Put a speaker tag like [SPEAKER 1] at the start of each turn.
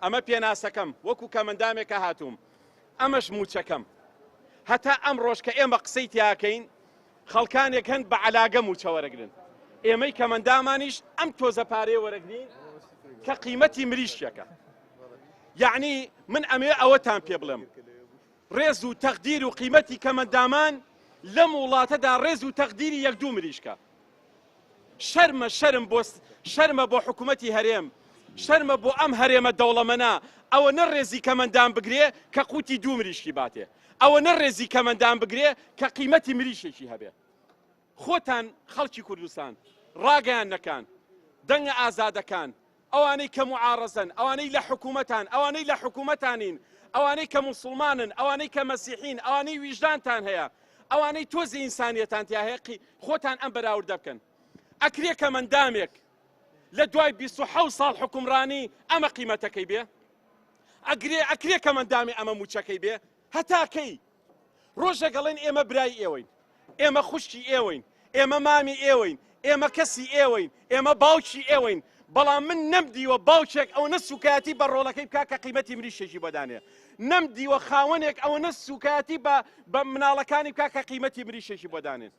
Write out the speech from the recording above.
[SPEAKER 1] ئەمە پێناسەکەم وەکو کە مندامێکە هاتووم ئەمەش موچەکەم هەتا ئەم ڕۆژکە ئێمە قسەی تیاکەین خەڵکانێک هەند بە عەلاگە موچە وەرەگرن ئێمەی کە مندامانیش ئەم تۆزە پارەیە وەرەگرین کە قیمەتی مریشیەکە یعنی من ئەمێ ئەوەتان پێ بڵێم ڕێز و تەقدیر و قیمەتی کە مندامان لەم وڵاتەدا ڕێز و تەقدیری یەک دوو مریشکە شەرمە بۆ حکوومەتی هەرێم شەرمە بۆ ئەم هەرێمە دەوڵەمەنا ئەوە نەڕێزی کە مندام بگرێ کە قوتی دوو مریشکی باتێ ئەوە نەڕێزی کە مندام بگرێ کە قیمەتی مریشێکی هەبێ خۆتان خەڵکی کوردستان ڕاگەیان نەکان دەنگە ئازادەکان ئەوانەی کە معارەزەن ئەوانەی لە حکوومەتان ئەوانەی لە حکوومەتانین ئەوانەی کە موسڵمانن ئەوانەی کە مەسیحین ئەوانەی ویژدانتان هەیە ئەوانەی تۆزی ئینسانیەتان تیا هەیە خۆتان ئەم بەراورد بکەن ئەکرێ کە مندامێک لە دوای 27 ساڵ حکومڕانی ئەمە قیمەتەکەی بێ ئەکرێ کە مندامی ئەمە موچەکەی بێ هەتاکەی ڕۆژە گەڵێن ئێمە برای ئێوەین ئێمە خوشکی ئێوەین ئێمە مامی ئێوەین ئێمە کەسی ئێوەین ئێمە باوکی ئێوەین بەڵام من نەمدیوە باوچێک ئەو نە سوکایەتی بە ڕۆڵەکەی بکا کە قیمەتی مریشێکی بەدانێ نەمدیوە خاوەنێک ئەوە نە سوکایەتی بە مناڵەکانی بکا کە قیمەتی مریشێکی بۆدانێن